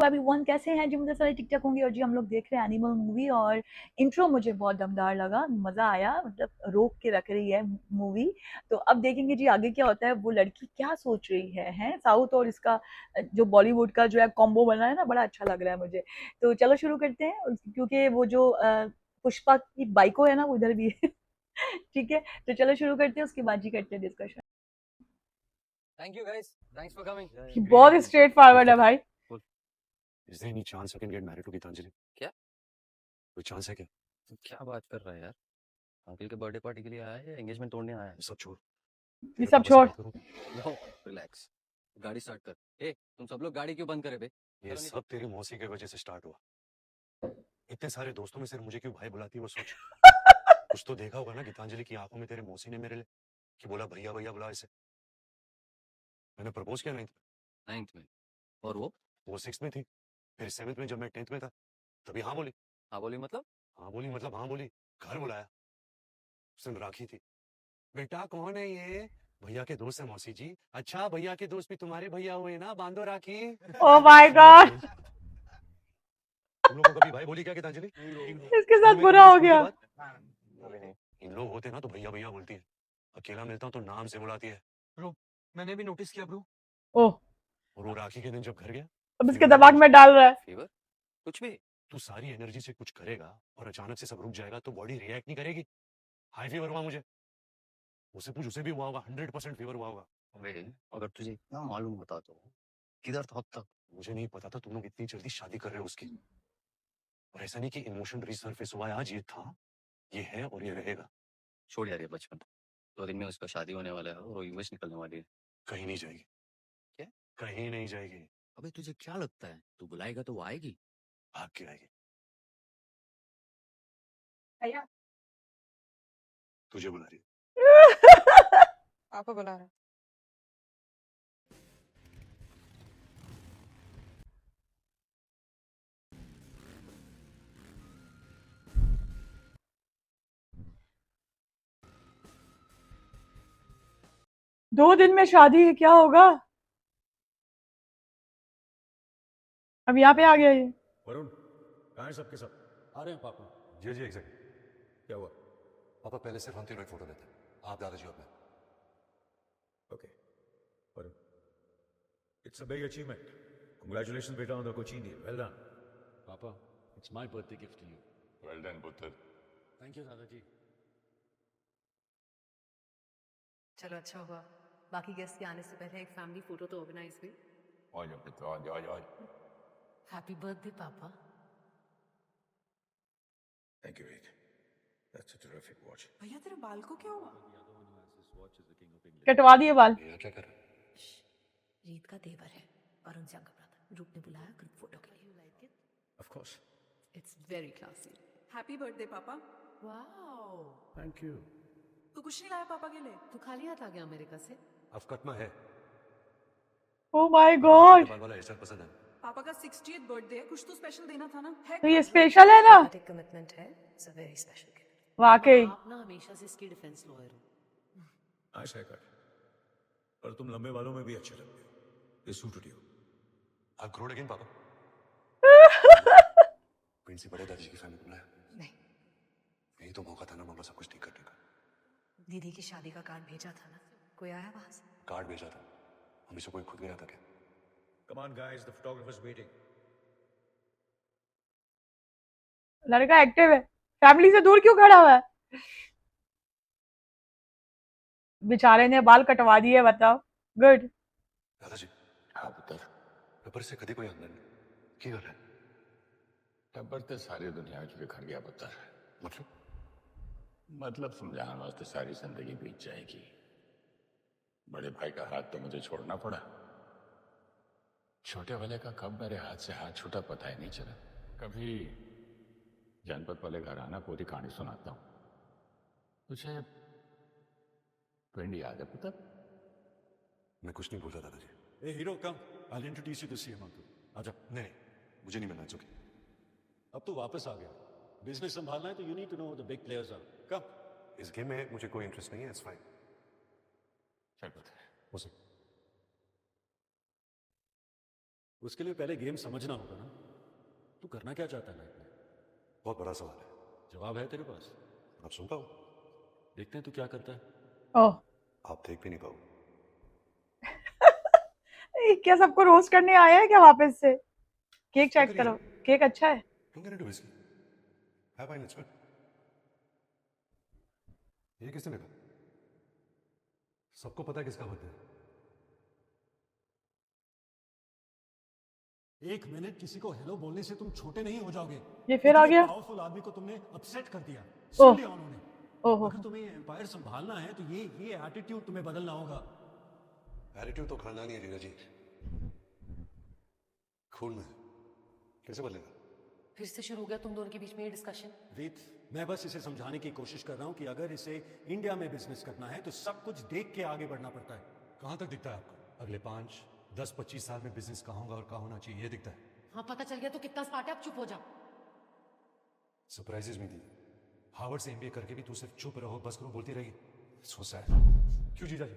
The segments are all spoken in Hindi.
एवरीवन, कैसे हैं जी? मुझे सारे टिकटॉक होंगे और जी हम लोग देख रहे हैं एनिमल मूवी। और इंट्रो मुझे बहुत दमदार लगा, मजा आया, मतलब रोक के रख रही है मूवी। तो अब देखेंगे जी आगे क्या होता है, वो लड़की क्या सोच रही है, हैं साउथ और इसका जो बॉलीवुड का जो है कॉम्बो बना है ना, बड़ा अच्छा लग रहा है मुझे। तो चलो शुरू करते हैं, क्योंकि वो जो पुष्पा की बाइको है ना, वो उधर भी है। ठीक है, तो चलो शुरू करते हैं, उसके बाद जी करते हैं discussion. Thank you guys. Thanks for coming. बहुत स्ट्रेट फॉरवर्ड है भाई। Is there any chance I can get married to Gitanjali? क्या? कोई चांस है क्या? क्या बात कर रहा है यार? अंकल के बर्थडे पार्टी के लिए आया है या एंगेजमेंट तोड़ने आया है? सब छोड़। ये तेरे सब पापा से छोड़। बात करूं? No, relax. गाड़ी स्टार्ट कर। ए, तुम सब लोग गाड़ी क्यों बंद करे बे? ये सब तेरी मौसी की वजह से स्टार्ट हुआ। इतने सारे दोस्तों में सिर्फ मुझे क्यों भाई बुलाती है वो सोच। कुछ तो देखा होगा ना गीतांजलि की आंखों में तेरे मौसी ने मेरे लिए, कि बोला भैया भैया बुला इसे। मैंने प्रपोज किया 9th में। और वो 6th में थी, फिर 7th में जब मैं 10th में था तभी हाँ बोली। हाँ बोली मतलब? हाँ बोली मतलब हाँ बोली। घर बुलाया, उस दिन राखी थी। बेटा कौन है ये? भैया के दोस्त है मौसी जी। अच्छा भैया के दोस्त भी तुम्हारे भैया हुए ना, बांधो राखी। ओ माय गॉड, तुम लोग को कभी भाई बोली क्या गीतांजलि? इसके तुम साथ में बुरा कभी हो स्कूल के गया। बाद? कभी नहीं। इन लोग होते ना तो भैया भैया बोलती है, अकेला मिलता हूँ तो नाम से बुलाती है। ब्रो, मैंने भी नोटिस किया ब्रो। ओह, और वो राखी के दिन जब घर गया, अब इसके फीवर दिमाग में डाल रहा है। फीवर? कुछ भी? तू सारी एनर्जी से कुछ करेगा और अचानक से सब रुक जाएगा तो बॉडी रिएक्ट नहीं करेगी। हाई फीवर हुआ मुझे, उसे पूछ, उसे भी हुआ होगा, 100% फीवर हुआ होगा। अबे, अगर तुझे इतना मालूम होता तो किधर था अब तक? मुझे नहीं पता था तुम लोग इतनी जल्दी शादी कर रहे हो उसकी। और ऐसा नहीं कि इमोशन रिसर्फेस हुआ है आज, ये था, ये है और ये रहेगा। छोड़ यार ये बचपन। 2 दिन में उसका शादी होने वाला है और वो यूएस निकलने वाली है। कहीं नहीं जाएगी। क्या? कहीं नहीं जाएगी। अबे तुझे क्या लगता है तू बुलाएगा तो वो आएगी? भाग के आएगी। भैया तुझे बुला रही है। आपको बुला रहा है। दो दिन में शादी है, क्या होगा? अब यहाँ पे आ गया ये। वरुण, कहाँ है सबके सब? आ रहे हैं पापा। जी जी एग्जैक्ट। क्या हुआ? पापा पहले सिर्फ हम तीनों एक फोटो लेते हैं, आप दादाजी और मैं। Okay Varun, it's a big achievement. Congratulations बेटा on the coaching deal. Well done. पापा, it's my birthday gift to you. Well done पुत्र। थैंक यू दादाजी। चलो अच्छा हुआ, बाकी गेस्ट के आने से पहले एक फैमिली फोटो तो ऑर्गेनाइज हुई। आ जाओ पुत्र, आ जाओ, आ जाओ। हैप्पी बर्थडे पापा। Thank you Rick. That's a terrific watch. भैया तेरे बाल को क्या हुआ? कटवा दिए बाल। भैया क्या कर रहे हैं? रीत का देवर है वरुण से अंकल ब्रदर, रूप ने बुलाया ग्रुप फोटो के लिए। Like it? Of course. It's very classy. Happy birthday पापा। Wow, Thank you. तू कुछ नहीं लाया पापा के लिए? तू खाली हाथ आ गया अमेरिका से? अब कटना है। ओ माय गॉड, बाल वाला हेयर पसंद है। पापा का 60th बर्थडे है, कुछ तो स्पेशल देना था ना। है तो ये क्या? स्पेशल है ना? एक कमिटमेंट है, it's a very special gift. वाकई। आप ना हमेशा से इसकी डिफेंस लॉयर हो। Nice haircut. और तुम लंबे बालों में भी अच्छे लगते हो। This suited you. आप ग्रोड अगेन पापा। प्रिंस बड़े दादाजी की फैमिली बुलाया। नहीं, यही तो मौका था ना मामा सब कुछ ठीक करने का। दीदी की शादी का कार्ड भेजा था ना, कोई आया वहां से? कार्ड भेजा था, हमें से कोई खुद गया था क्या? Come on guys, the photographer's waiting. लड़का एक्टिव है, फैमिली से दूर क्यों खड़ा हुआ है? बेचारे ने बाल कटवा दिए, बताओ। गुड। दादाजी। हाँ पुत्र। पेपर से कभी कोई अंदर नहीं की गल है। टब्बर ते सारी दुनिया च बिखर गया पुत्र। मतलब समझाने वास्ते सारी जिंदगी बीत जाएगी। बड़े भाई का हाथ तो मुझे छोड़ना पड़ा, छोटे वाले का कब मेरे हाथ से हाथ छूटा पता ही नहीं चला। कभी जनपद वाले घर आना, पूरी कहानी सुनाता हूँ तुझे। पिंड याद है पुत्र? मैं कुछ नहीं बोलता दादाजी। Hey hero, come. I'll introduce you to CM uncle. आजा। नहीं, मुझे नहीं मिलना चाहिए। अब तो वापस आ गया। बिजनेस संभालना है तो you need to know who the big players are. Come. इस गेम में मुझे कोई इंटरेस्ट नहीं है, इट्स फाइन। चल पुत्र। हो सकता उसके लिए पहले गेम समझना होगा ना। तू करना क्या चाहता है लाइफ में? बहुत बड़ा सवाल है। जवाब है तेरे पास? आप सुन पाओ, देखते हैं तू क्या करता है। ओह आप देख भी नहीं पाओ। ये क्या सबको रोस्ट करने आया है क्या वापस से? केक चेक करिए। करो, केक अच्छा है। Don't get into whiskey. Have wine, it's good. ये किसने लिखा? सबको पता है किसका बर्थडे है। एक मिनट किसी को हेलो बोलने से तुम छोटे नहीं हो जाओगे। ये फिर आ गया। पावरफुल आदमी को तुमने अपसेट कर दिया। ओह। सुन लिया उन्होंने। ओहो अगर तुम्हें एम्पायर संभालना है तो ये एटीट्यूड तुम्हें बदलना होगा। एटीट्यूड तो खानदानी है जीजा जी, खून में कैसे बदलेगा? फिर से शुरू हो गया तुम दोनों के बीच में ये डिस्कशन। रीत, मैं बस इसे समझाने की कोशिश कर रहा हूँ कि अगर इसे इंडिया में बिजनेस करना है तो सब कुछ देख के आगे बढ़ना पड़ता है। कहाँ तक दिखता है आपको? अगले 5, 10, 25 साल में बिजनेस कहाँ होगा और कहाँ होना चाहिए, ये दिखता है। हाँ पता चल गया तो कितना स्मार्ट है, अब चुप हो जा। सरप्राइजेस में दी। हार्वर्ड से एमबीए करके भी तू सिर्फ चुप रहो बस करो बोलती रही। So sad. क्यों जीजा जी?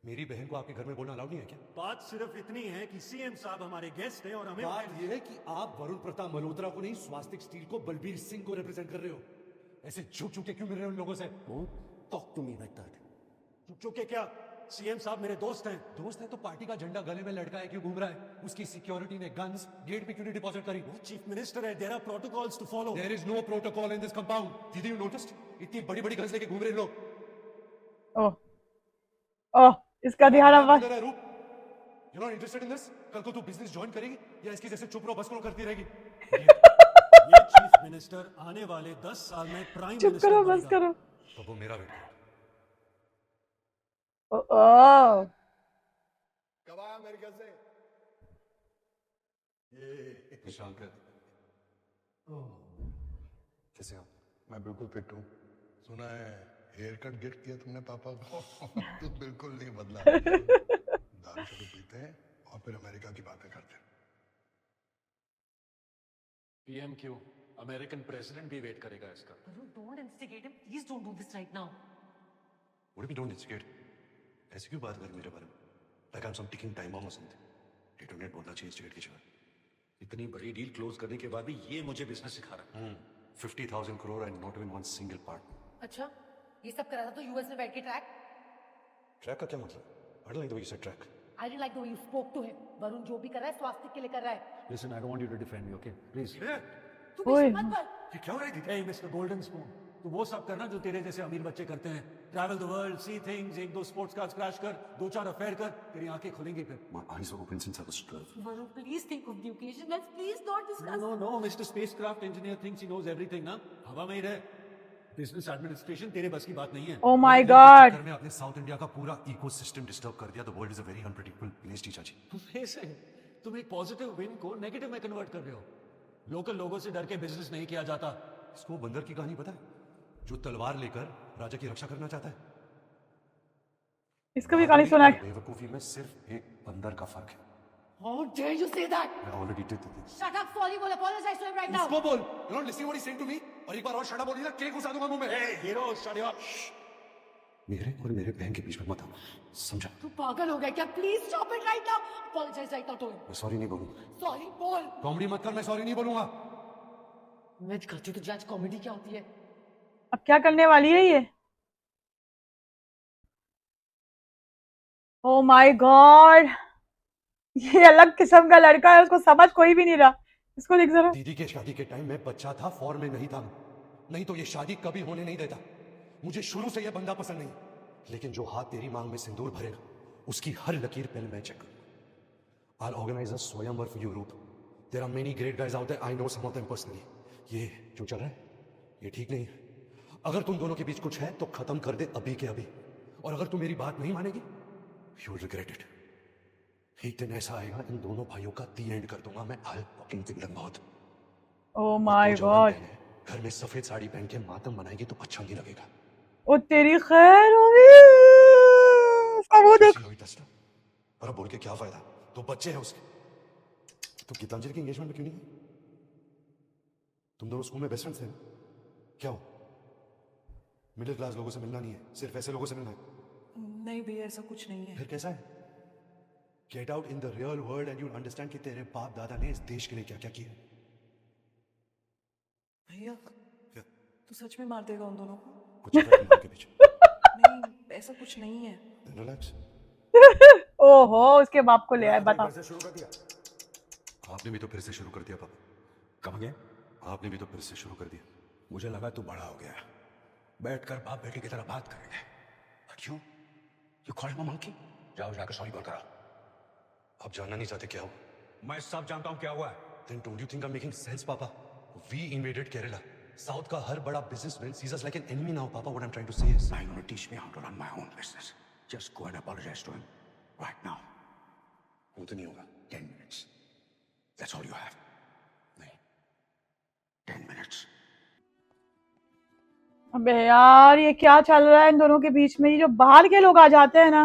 मेरी बहन को आपके घर में बोलना अलाउड नहीं है क्या? बात सिर्फ इतनी है कि सीएम साहब हमारे गेस्ट हैं और हमें बात यह है कि आप वरुण प्रताप मल्होत्रा को नहीं, स्वास्तिक स्टील को, बलबीर सिंह को रिप्रेजेंट कर रहे हो। ऐसे झुक झुक के क्यों मिल रहे हो उन लोगों से? Talk to me like that. चुप चुप के क्या? सीएम साहब मेरे दोस्त हैं। दोस्त है तो पार्टी का झंडा गले में लटका है क्यों घूम रहा है? उसकी सिक्योरिटी ने गन्स गेट पे क्यों नहीं डिपॉजिट करी? वो चीफ मिनिस्टर है, there are protocols to follow. There is no protocol in this compound. दीदी यू नोटिस्ड? इतनी बड़ी बड़ी गन्स लेके घूम रहे हैं लोग। ओह ओह इसका ध्यान अब you not interested in this? कल को तू बिजनेस ज्वाइन करेगी या इसकी जैसे चुप रहो बस करो करती रहेगी? ये चीफ मिनिस्टर आने वाले 10 साल में प्राइम चुप मिनिस्टर करो बस बनेगा। करो। तो वो मेरा बेटा है। ओह कब आया अमेरिका से? ये शंकर कैसे आप? मैं बिल्कुल फिट हूँ। सुना है हेयर कट गिफ्ट किया तुमने पापा को। तो बिल्कुल नहीं बदला। दारू शुरू पीते हैं और फिर अमेरिका की बातें करते हैं। पीएम क्यों? अमेरिकन प्रेसिडेंट भी वेट करेगा इसका। Don't instigate him. Please don't do this right now. What if you don't instigate? ऐसे क्यों बात कर मेरे बारे में? Like I'm some ticking time bomb or something. Detonate बोलना चाहिए instigate की जगह। इतनी बड़ी डील क्लोज करने के बाद भी ये मुझे बिजनेस सिखा रहा है। 50,000 crore and not even one single part. अच्छा ये सब करा था तो यूएस में बैठ के ट्रैक। ट्रैक का क्या मतलब? I don't like the way you said track. I didn't like the way you spoke to him. Varun जो भी कर रहा है स्वास्थ्य के लिए कर रहा है। Listen, I don't want you to defend me, okay? Please. तू बीच में मत बोल। ये क्या हो रहा है? Hey, Mr. Golden Spoon. तू वो सब करना जो तेरे जैसे अमीर बच्चे करते हैं। Travel the world, see things, 1-2 sports cars crash कर, 2-4 अफेयर कर, तेरी आंखें खुलेंगी फिर। My eyes were open since I was 12. Varun please think of the occasion. Let's please not discuss. No, Mr. Spacecraft Engineer thinks he knows everything, ना? हवा में ही रहे। बिजनेस एडमिनिस्ट्रेशन तेरे बस की बात नहीं है। ओह माय गॉड में आपने साउथ इंडिया का पूरा इकोसिस्टम डिस्टर्ब कर दिया। The world is a very unpredictable place जीजा जी। तुम एक पॉजिटिव विन को नेगेटिव में कन्वर्ट कर रहे हो। लोकल लोगों से डर के बिजनेस नहीं किया जाता। इसको बंदर की कहानी पता है? जो तलवार लेकर राजा की रक्षा करना चाहता है। इसका भी कहानी सुना है। बेवकूफी में सिर्फ एक बंदर का फर्क है। How dare you say that? I already did this. Shut up, sorry, बोल apologize to him right now. उसको बोल। You not listening what he saying to me? और एक बार और शट अप बोली ना केक घुसा दूंगा मुंह में। Hey, hero, shut up. मेरे और मेरे बहन के बीच में मत आओ, समझा? तू पागल हो गया क्या? Please stop it right now. Apologize right now to him. मैं सॉरी नहीं बोलूंगा। Sorry, बोल। कॉमेडी मत कर, मैं सॉरी नहीं बोलूंगा। मैं दिखाती हूँ तुझे आज कॉमेडी क्या होती है। अब क्या करने वाली है ये? ओह माय गॉड ये अलग किस्म का लड़का है, उसको समझ कोई भी नहीं रहा। इसको देख जरा। दीदी के शादी के टाइम में बच्चा था, फॉर्म में नहीं था, नहीं तो ये शादी कभी होने नहीं देता। मुझे शुरू से ये बंदा पसंद नहीं, लेकिन जो हाथ तेरी मांग में सिंदूर भरेगा उसकी हर लकीर पहले मैं चेक करूंगा। I'll organize a स्वयंवर for you, Ruth. There are many great guys out there. I know some of them personally. ये जो चल रहा है ये ठीक नहीं है। अगर तुम दोनों के बीच कुछ है तो खत्म कर दे अभी के अभी, और अगर तुम मेरी बात नहीं मानेगी you will regret it. एक दिन ऐसा आएगा इन दोनों भाइयों का दी एंड कर दूंगा मैं। I'll fucking kill them both. Oh my God घर में सफेद साड़ी पहन के मातम बनाएगी तो अच्छा नहीं लगेगा। ओ तेरी खैर होगी। इसका मुंह देख। और अब बोल के क्या फायदा? तो बच्चे हैं उसके। तो गीतांजलि की एंगेजमेंट में क्यों नहीं गई? तुम दोनों स्कूल में बेस्ट फ्रेंड्स थे ना? क्या हो? मिडिल क्लास लोगों से मिलना नहीं है, सिर्फ ऐसे लोगों से मिलना है। नहीं भैया ऐसा कुछ नहीं है। फिर कैसा है? Get out in the real world and you understand कि तेरे बाप दादा ने इस देश के लिए क्या क्या किया। भैया क्या? तू सच में मार देगा उन दोनों को? कुछ चल रहा है तुम्हारे पीछे? नहीं ऐसा कुछ नहीं है। रिलैक्स। ओहो, उसके बाप को ले आए, बता। फिर से शुरू कर दिया आपने भी, तो फिर से शुरू कर दिया पापा। Come again? आपने भी तो फिर से शुरू कर दिया। मुझे लगा तू बड़ा हो गया, बैठकर बाप बेटे की तरह बात करेंगे। But you called him a monkey? जाओ जाकर सॉरी बोल कर आओ। आप जानना नहीं चाहते क्या हुआ? मैं सब जानता हूँ क्या हुआ है। Then don't you think I'm making sense, Papa? We invaded Kerala. South का हर बड़ा businessman sees us like an enemy now, Papa. What I'm trying to say is, Now you're going to teach me how to run my own business. Just go and apologize to him right now. वो तो नहीं होगा। 10 minutes. That's all you have. नहीं, 10 minutes. अबे यार, ये क्या चल रहा है इन दोनों के बीच में? ये जो बाहर के लोग आ जाते हैं ना,